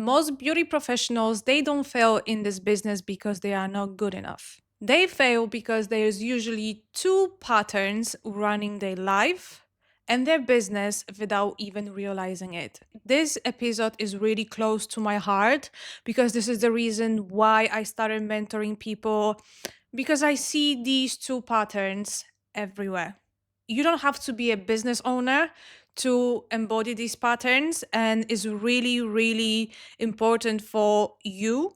most beauty professionals, they don't fail in this business because they are not good enough. They fail because there's usually two patterns running their life and their business without even realizing it. This episode is really close to my heart because this is the reason why I started mentoring people, because I see these two patterns everywhere. You don't have to be a business owner to embody these patterns, and it's really, really important for you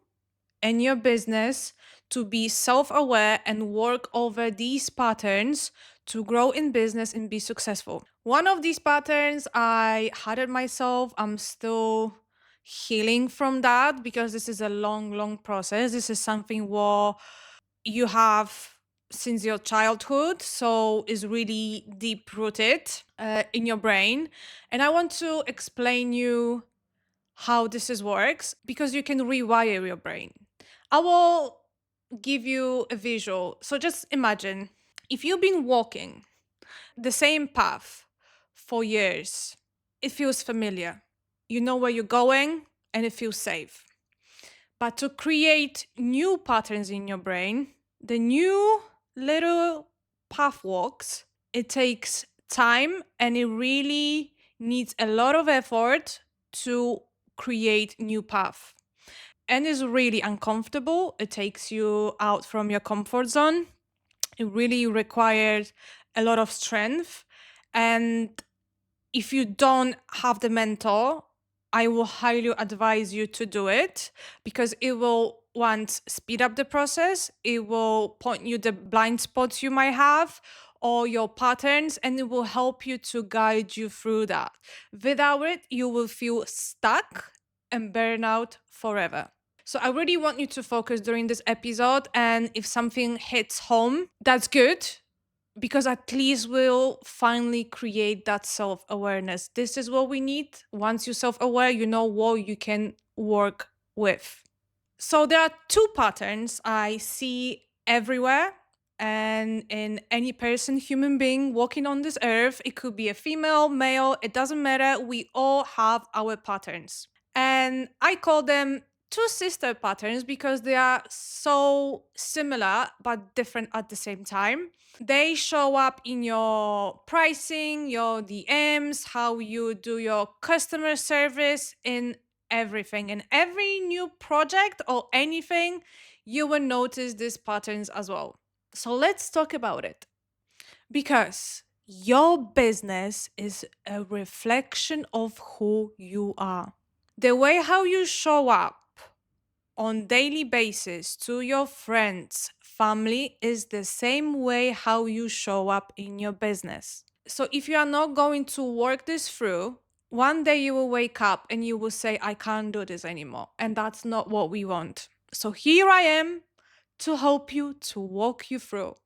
and your business to be self-aware and work over these patterns to grow in business and be successful. One of these patterns, I had it myself. I'm still healing from that because this is a long, long process. This is something where you have since your childhood, so is really deep rooted in your brain. And I want to explain you how this is works because you can rewire your brain. I will give you a visual. So just imagine if you've been walking the same path for years, it feels familiar. You know where you're going and it feels safe. But to create new patterns in your brain, the new little path walks, it takes time and it really needs a lot of effort to create new path. And it's really uncomfortable. It takes you out from your comfort zone. It really requires a lot of strength. And if you don't have the mentor, I will highly advise you to do it because it will once speed up the process, it will point you the blind spots you might have or your patterns, and it will help you to guide you through that. Without it, you will feel stuck and burn out forever. So I really want you to focus during this episode, and if something hits home, that's good because at least we'll finally create that self-awareness. This is what we need. Once you're self-aware, you know what you can work with. So there are two patterns I see everywhere and in any person, human being walking on this earth. It could be a female, male, it doesn't matter. We all have our patterns. And I call them two sister patterns because they are so similar but different at the same time. They show up in your pricing, your DMs, how you do your customer service, in everything. In every new project or anything, you will notice these patterns as well. So let's talk about it. Because your business is a reflection of who you are. The way how you show up on daily basis to your friends, family is the same way how you show up in your business. So if you are not going to work this through, one day you will wake up and you will say, I can't do this anymore. And that's not what we want. So here I am to help you, to walk you through.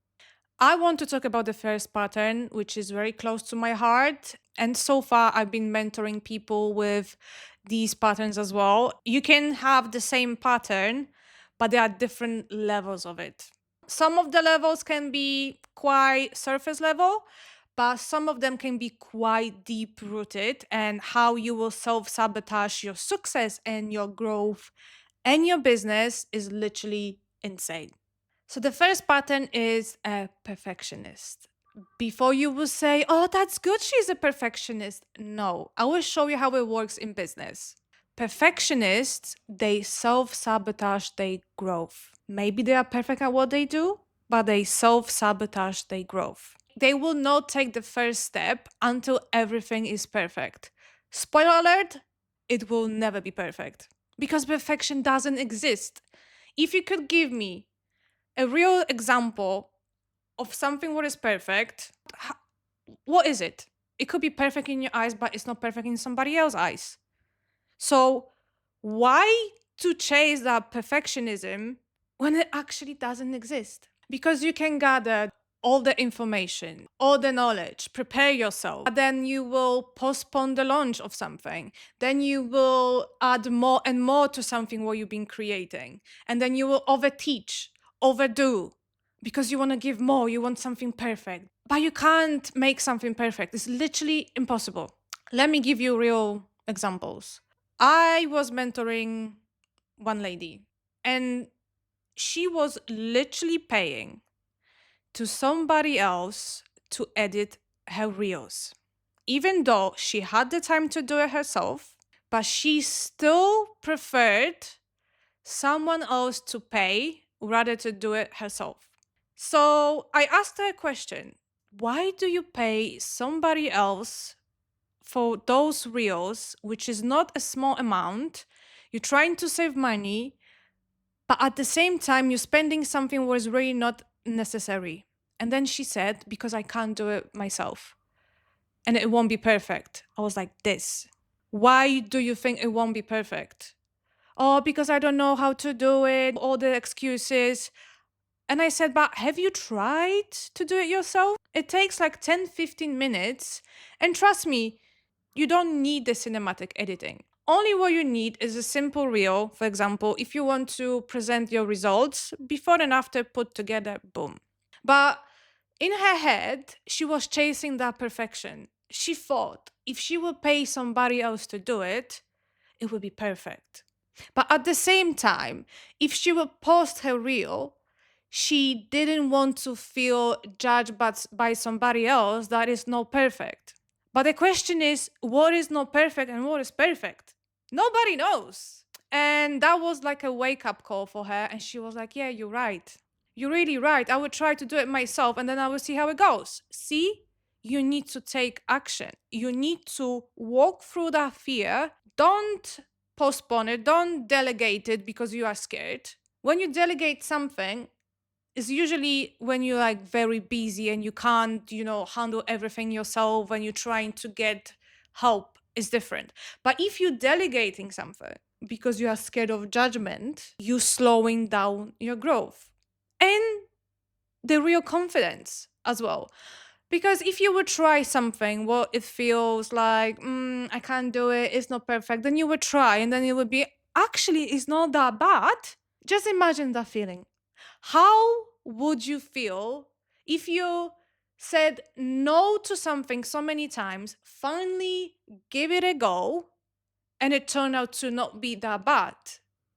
I want to talk about the first pattern, which is very close to my heart. And so far, I've been mentoring people with these patterns as well. You can have the same pattern, but there are different levels of it. Some of the levels can be quite surface level, but some of them can be quite deep rooted, and how you will self sabotage your success and your growth and your business is literally insane. So the first pattern is a perfectionist. Before you will say, oh, that's good, she's a perfectionist. No, I will show you how it works in business. Perfectionists, they self-sabotage their growth. Maybe they are perfect at what they do, but they self-sabotage their growth. They will not take the first step until everything is perfect. Spoiler alert, it will never be perfect because perfection doesn't exist. If you could give me a real example of something what is perfect, what is it? It could be perfect in your eyes, but it's not perfect in somebody else's eyes. So why to chase that perfectionism when it actually doesn't exist? Because you can gather all the information, all the knowledge, prepare yourself. But then you will postpone the launch of something. Then you will add more and more to something what you've been creating. And then you will overteach, overdo, because you want to give more, you want something perfect. But you can't make something perfect. It's literally impossible. Let me give you real examples. I was mentoring one lady, and she was literally paying to somebody else to edit her reels. Even though she had the time to do it herself, but she still preferred someone else to pay rather to do it herself. So I asked her a question. Why do you pay somebody else for those reels, which is not a small amount? You're trying to save money, but at the same time, you're spending something was really not necessary. And then she said, because I can't do it myself and it won't be perfect. I was like, this. Why do you think it won't be perfect? Oh, because I don't know how to do it, all the excuses. And I said, but have you tried to do it yourself? It takes like 10, 15 minutes. And trust me, you don't need the cinematic editing. Only what you need is a simple reel. For example, if you want to present your results before and after put together, boom. But in her head, she was chasing that perfection. She thought if she would pay somebody else to do it, it would be perfect. But at the same time, if she would post her reel, she didn't want to feel judged by somebody else that is not perfect. But the question is, what is not perfect and what is perfect? Nobody knows. And that was like a wake up call for her. And she was like, yeah, you're right. You're really right. I would try to do it myself and then I will see how it goes. See, you need to take action. You need to walk through that fear. Don't postpone it. Don't delegate it because you are scared. When you delegate something, it's usually when you're like very busy and you can't, handle everything yourself and you're trying to get help is different. But if you're delegating something because you are scared of judgment, you're slowing down your growth and the real confidence as well. Because if you would try something, well, it feels like, I can't do it, it's not perfect, then you would try and then it would be, actually, it's not that bad. Just imagine that feeling. How would you feel if you said no to something so many times, finally give it a go, and it turned out to not be that bad?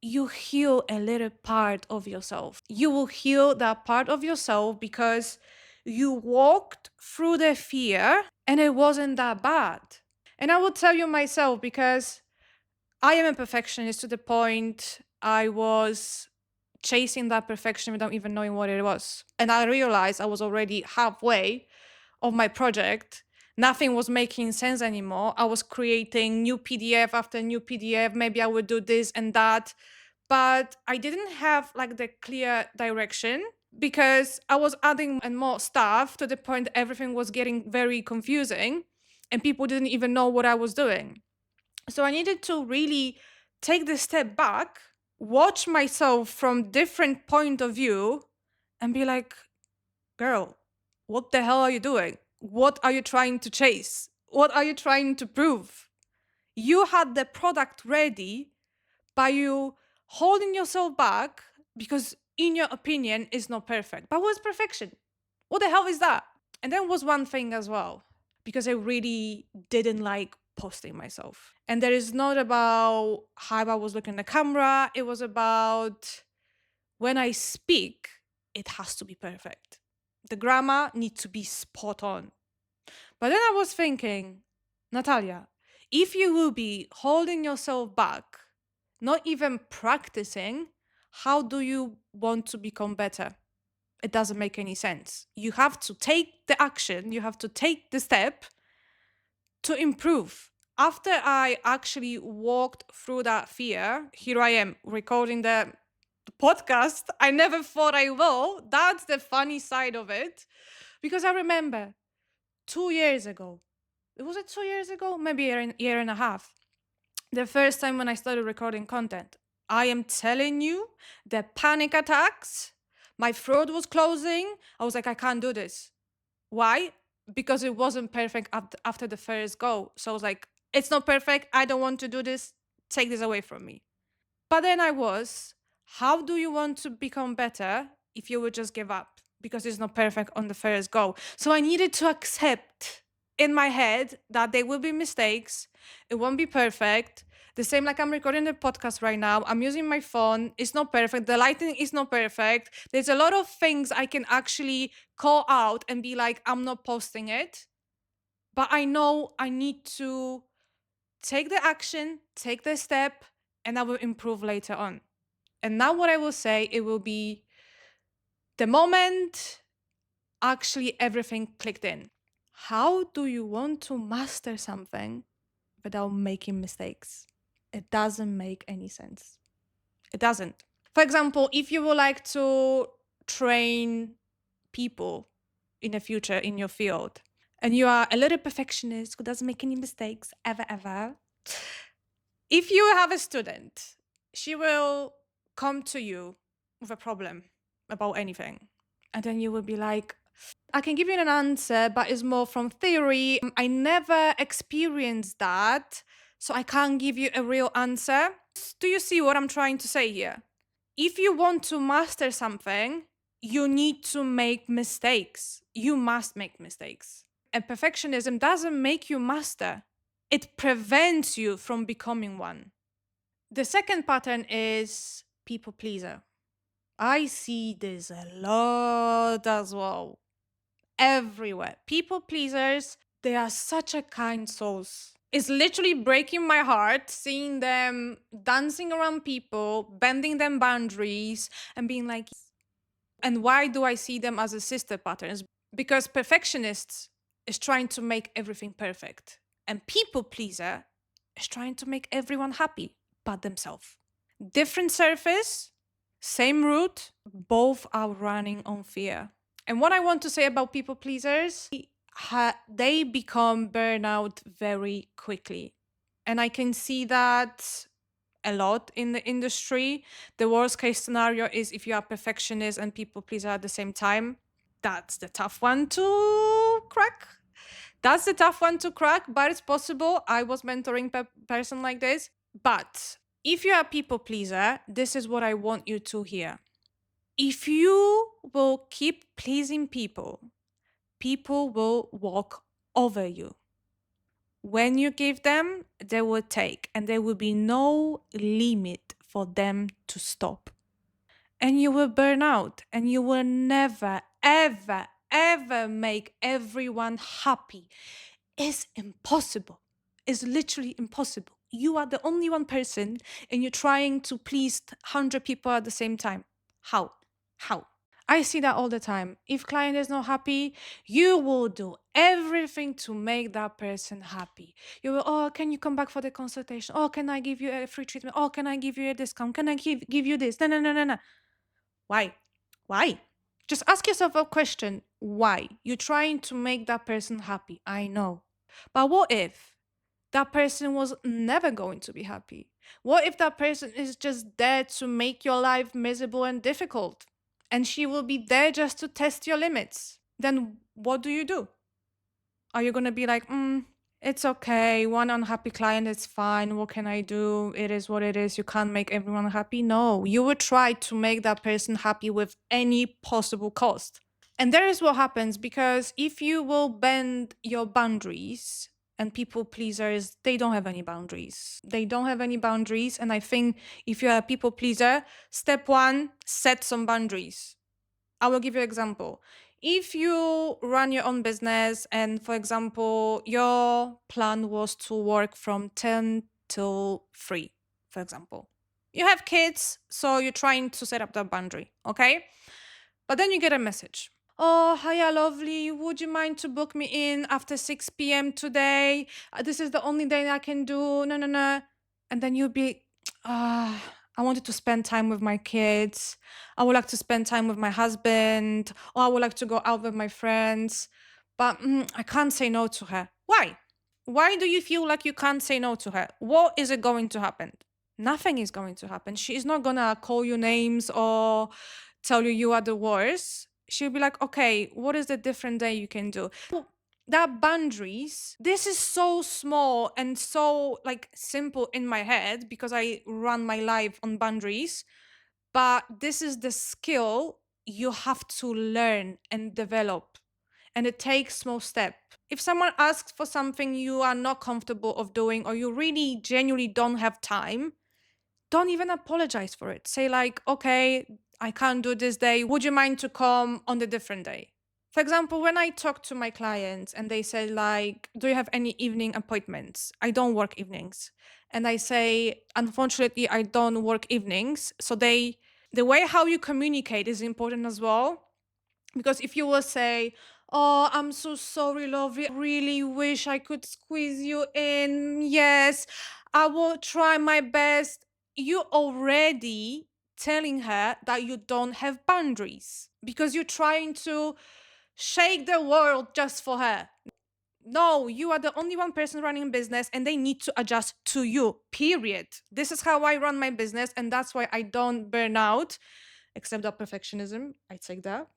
You heal a little part of yourself. You will heal that part of yourself because you walked through the fear and it wasn't that bad. And I will tell you myself because I am a perfectionist to the point I was chasing that perfection without even knowing what it was. And I realized I was already halfway of my project. Nothing was making sense anymore. I was creating new PDF after new PDF. Maybe I would do this and that. But I didn't have like the clear direction because I was adding and more stuff to the point everything was getting very confusing and people didn't even know what I was doing. So I needed to really take the step back, watch myself from different point of view and be like, girl, what the hell are you doing? What are you trying to chase? What are you trying to prove? You had the product ready by you holding yourself back because in your opinion it's not perfect. But what's perfection? What the hell is that? And then was one thing as well, because I really didn't like posting myself. And there is not about how I was looking at the camera, it was about when I speak, it has to be perfect. The grammar needs to be spot on. But then I was thinking, Natalia, if you will be holding yourself back, not even practicing, how do you want to become better? It doesn't make any sense. You have to take the action, you have to take the step to improve. After I actually walked through that fear, here I am recording the podcast. I never thought I will. That's the funny side of it. Because I remember 2 years ago, was it 2 years ago? Maybe year and a half. The first time when I started recording content. I am telling you, the panic attacks, my throat was closing. I was like, I can't do this. Why? Because it wasn't perfect after the first go. So I was like, it's not perfect. I don't want to do this. Take this away from me. But then I was, how do you want to become better if you would just give up? Because it's not perfect on the first go. So I needed to accept in my head that there will be mistakes. It won't be perfect. The same like I'm recording the podcast right now. I'm using my phone. It's not perfect. The lighting is not perfect. There's a lot of things I can actually call out and be like, I'm not posting it. But I know I need to take the action, take the step, and I will improve later on. And now what I will say, it will be the moment actually everything clicked in. How do you want to master something without making mistakes? It doesn't make any sense. It doesn't. For example, if you would like to train people in the future in your field and you are a little perfectionist who doesn't make any mistakes ever, if you have a student, she will come to you with a problem about anything. And then you will be like, I can give you an answer, but it's more from theory. I never experienced that, so I can't give you a real answer. Do you see what I'm trying to say here? If you want to master something, you need to make mistakes. You must make mistakes. And perfectionism doesn't make you master, it prevents you from becoming one. The second pattern is people pleaser. I see this a lot as well. Everywhere. People pleasers, they are such a kind souls. It's literally breaking my heart seeing them dancing around people, bending them boundaries, and being like, and why do I see them as a sister patterns? Because perfectionists is trying to make everything perfect, and people pleaser is trying to make everyone happy but themselves. Different surface, same root, both are running on fear. And what I want to say about people pleasers, they become burnout very quickly. And I can see that a lot in the industry. The worst case scenario is if you are perfectionist and people pleaser at the same time. That's the tough one to crack. That's the tough one to crack, but it's possible. I was mentoring a person like this. But if you are a people pleaser, this is what I want you to hear. If you will keep pleasing people, people will walk over you. When you give them, they will take, and there will be no limit for them to stop. And you will burn out, and you will never, ever make everyone happy. It's impossible. It's literally impossible. You are the only one person, and you're trying to please 100 people at the same time. How? How? I see that all the time. If client is not happy, you will do everything to make that person happy. You will, oh, can you come back for the consultation? Oh, can I give you a free treatment? Oh, can I give you a discount? Can I give you this? No, no, no, no, no. Why? Why? Just ask yourself a question. Why? You're trying to make that person happy. I know. But what if that person was never going to be happy? What if that person is just there to make your life miserable and difficult? And she will be there just to test your limits. Then what do you do? Are you going to be like, it's okay, one unhappy client is fine, what can I do? It is what it is, you can't make everyone happy? No, you will try to make that person happy with any possible cost. And there is what happens, because if you will bend your boundaries, and people pleasers, they don't have any boundaries. They don't have any boundaries. And I think if you're a people pleaser, step one, set some boundaries. I will give you an example. If you run your own business and, for example, your plan was to work from 10 till 3, for example. You have kids, so you're trying to set up that boundary, okay? But then you get a message. Oh, hiya, lovely. Would you mind to book me in after 6 p.m. today? This is the only day I can do. No, no, no. And then you'll be, I wanted to spend time with my kids. I would like to spend time with my husband. Or I would like to go out with my friends. But I can't say no to her. Why? Why do you feel like you can't say no to her? What is it going to happen? Nothing is going to happen. She is not going to call you names or tell you are the worst. She'll be like, okay, what is the different day you can do? That boundaries, this is so small and so like simple in my head because I run my life on boundaries. But this is the skill you have to learn and develop. And it takes small steps. If someone asks for something you are not comfortable of doing, or you really genuinely don't have time, don't even apologize for it. Say like, okay, I can't do this day. Would you mind to come on a different day? For example, when I talk to my clients and they say like, do you have any evening appointments? I don't work evenings. And I say, unfortunately, I don't work evenings. So the way how you communicate is important as well. Because if you will say, oh, I'm so sorry, lovely, I really wish I could squeeze you in. Yes, I will try my best. You already telling her that you don't have boundaries because you're trying to shake the world just for her. No, you are the only one person running a business and they need to adjust to you, period. This is how I run my business and that's why I don't burn out, except that perfectionism, I take that.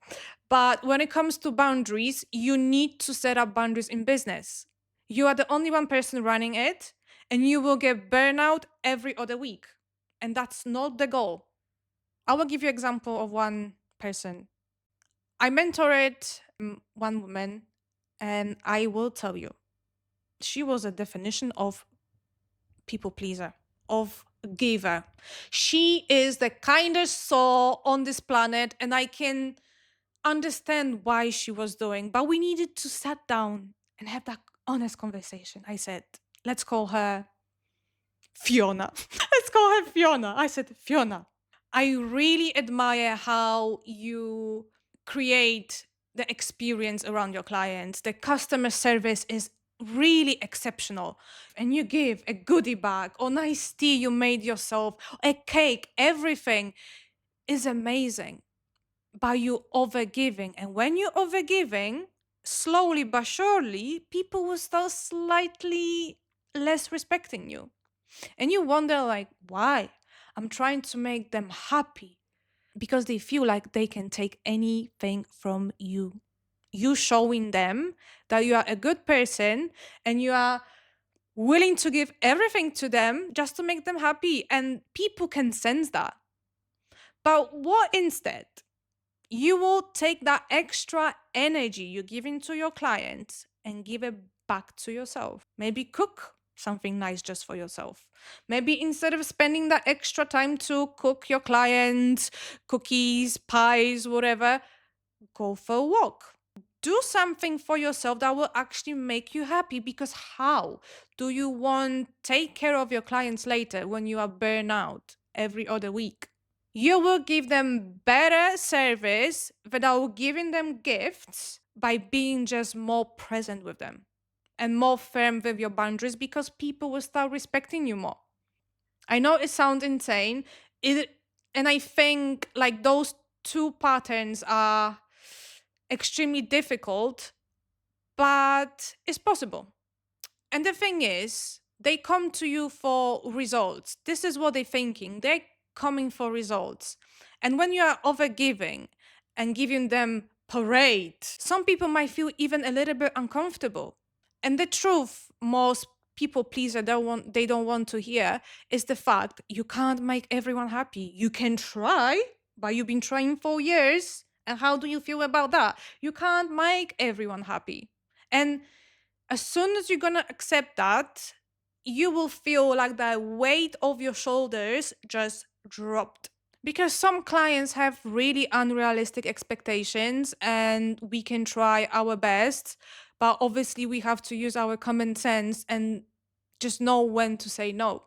But when it comes to boundaries, you need to set up boundaries in business. You are the only one person running it and you will get burnout every other week. And that's not the goal. I will give you an example of one person. I mentored one woman, and I will tell you, she was a definition of people pleaser, of giver. She is the kindest soul on this planet, and I can understand why she was doing, but we needed to sit down and have that honest conversation. I said, let's call her Fiona. Let's call her Fiona. I said, Fiona, I really admire how you create the experience around your clients. The customer service is really exceptional. And you give a goodie bag or nice tea you made yourself, a cake, everything is amazing. By you overgiving. And when you're overgiving, slowly but surely, people will start slightly less respecting you. And you wonder, like, why? I'm trying to make them happy because they feel like they can take anything from you. You showing them that you are a good person and you are willing to give everything to them just to make them happy. And people can sense that. But what instead? You will take that extra energy you're giving to your clients and give it back to yourself. Maybe cook something nice just for yourself. Maybe instead of spending that extra time to cook your clients cookies, pies, whatever, go for a walk. Do something for yourself that will actually make you happy, because how do you want to take care of your clients later when you are burned out every other week? You will give them better service without giving them gifts by being just more present with them and more firm with your boundaries, because people will start respecting you more. I know it sounds insane. And I think like those two patterns are extremely difficult, but it's possible. And the thing is, they come to you for results. This is what they're thinking. They're coming for results. And when you are overgiving and giving them parade, some people might feel even a little bit uncomfortable. And the truth, most people pleaser they don't want to hear is the fact you can't make everyone happy. You can try, but you've been trying for years. And how do you feel about that? You can't make everyone happy. And as soon as you're gonna accept that, you will feel like the weight of your shoulders just dropped. Because some clients have really unrealistic expectations and we can try our best, but obviously we have to use our common sense and just know when to say no.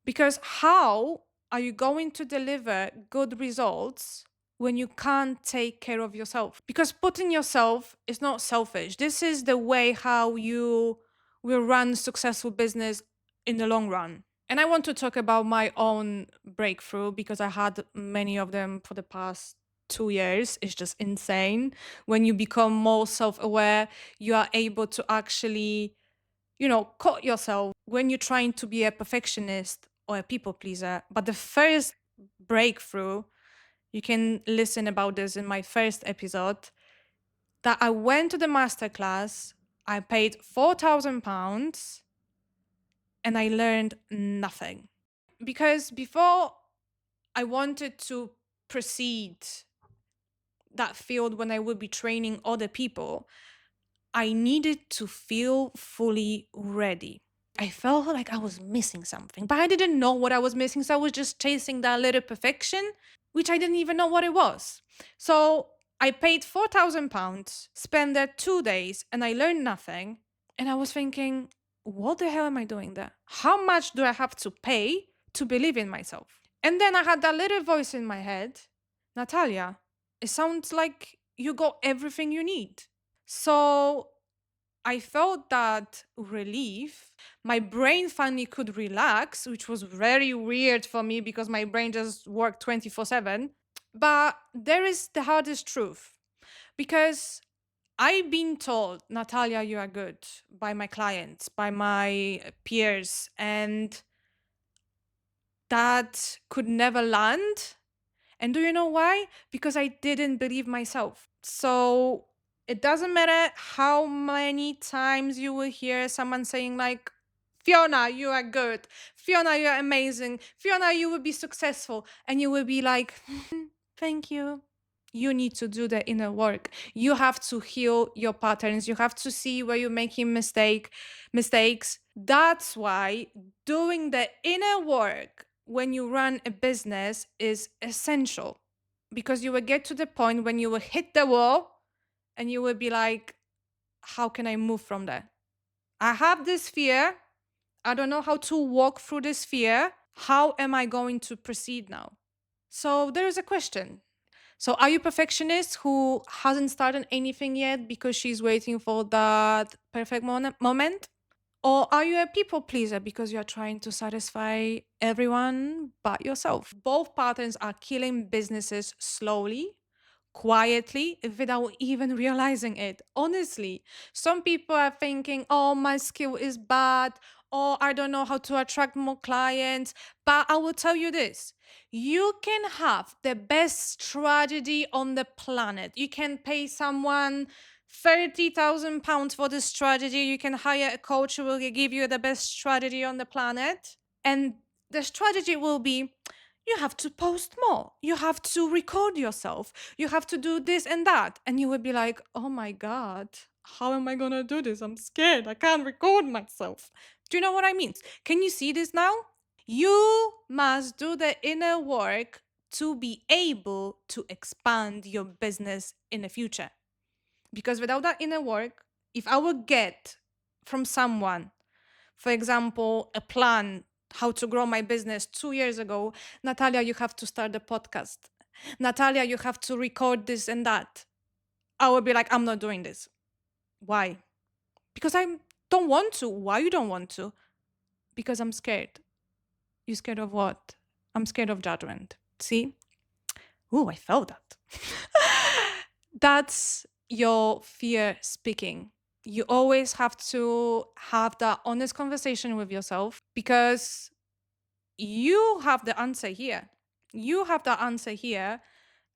Because how are you going to deliver good results when you can't take care of yourself? Because putting yourself is not selfish. This is the way how you will run successful business in the long run. And I want to talk about my own breakthrough because I had many of them for the past 2 years. It's just insane. When you become more self aware, you are able to actually, cut yourself when you're trying to be a perfectionist or a people pleaser. But the first breakthrough, you can listen about this in my first episode, that I went to the masterclass, I paid £4,000 and I learned nothing. Because before I wanted to proceed that field when I would be training other people, I needed to feel fully ready. I felt like I was missing something, but I didn't know what I was missing. So I was just chasing that little perfection, which I didn't even know what it was. So I paid £4,000, spent there 2 days, and I learned nothing. And I was thinking, what the hell am I doing there? How much do I have to pay to believe in myself? And then I had that little voice in my head, Natalia, it sounds like you got everything you need. So I felt that relief. My brain finally could relax, which was very weird for me because my brain just worked 24/7. But there is the hardest truth because I've been told, Natalia, you are good by my clients, by my peers, and that could never land. And do you know why? Because I didn't believe myself. So it doesn't matter how many times you will hear someone saying, like, Fiona, you are good. Fiona, you are amazing. Fiona, you will be successful. And you will be like, thank you. You need to do the inner work. You have to heal your patterns. You have to see where you're making mistakes. That's why doing the inner work when you run a business is essential, because you will get to the point when you will hit the wall and you will be like, how can I move from there? I have this fear. I don't know how to walk through this fear. How am I going to proceed now? So there is a question. So are you perfectionist who hasn't started anything yet because she's waiting for that perfect moment? Or are you a people pleaser because you're trying to satisfy everyone but yourself? Both patterns are killing businesses slowly, quietly, without even realizing it. Honestly, some people are thinking, oh, my skill is bad, or I don't know how to attract more clients. But I will tell you this, you can have the best strategy on the planet. You can pay someone £30,000 for this strategy. You can hire a coach who will give you the best strategy on the planet. And the strategy will be, you have to post more. You have to record yourself. You have to do this and that. And you will be like, oh my God, how am I going to do this? I'm scared. I can't record myself. Do you know what I mean? Can you see this now? You must do the inner work to be able to expand your business in the future. Because without that inner work, if I would get from someone, for example, a plan how to grow my business 2 years ago, Natalia, you have to start a podcast. Natalia, you have to record this and that. I would be like, I'm not doing this. Why? Because I don't want to. Why you don't want to? Because I'm scared. You scared of what? I'm scared of judgment. See? Ooh, I felt that. That's your fear speaking. You always have to have that honest conversation with yourself because you have the answer here. You have the answer here.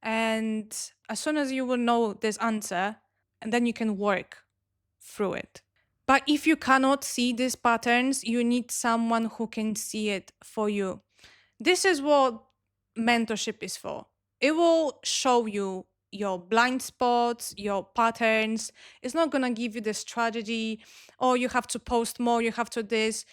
And as soon as you will know this answer, and then you can work through it. But if you cannot see these patterns, you need someone who can see it for you. This is what mentorship is for. It will show you your blind spots, your patterns. It's not going to give you the strategy, oh, you have to post more, you have to this.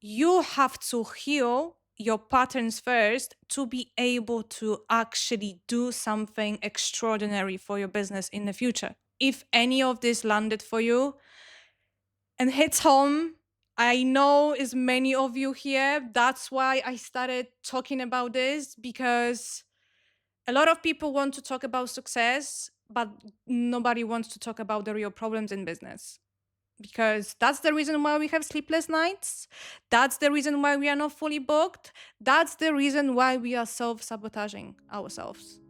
You have to heal your patterns first to be able to actually do something extraordinary for your business in the future. If any of this landed for you and hits home, I know is many of you here. That's why I started talking about this, because a lot of people want to talk about success, but nobody wants to talk about the real problems in business. Because that's the reason why we have sleepless nights. That's the reason why we are not fully booked. That's the reason why we are self-sabotaging ourselves.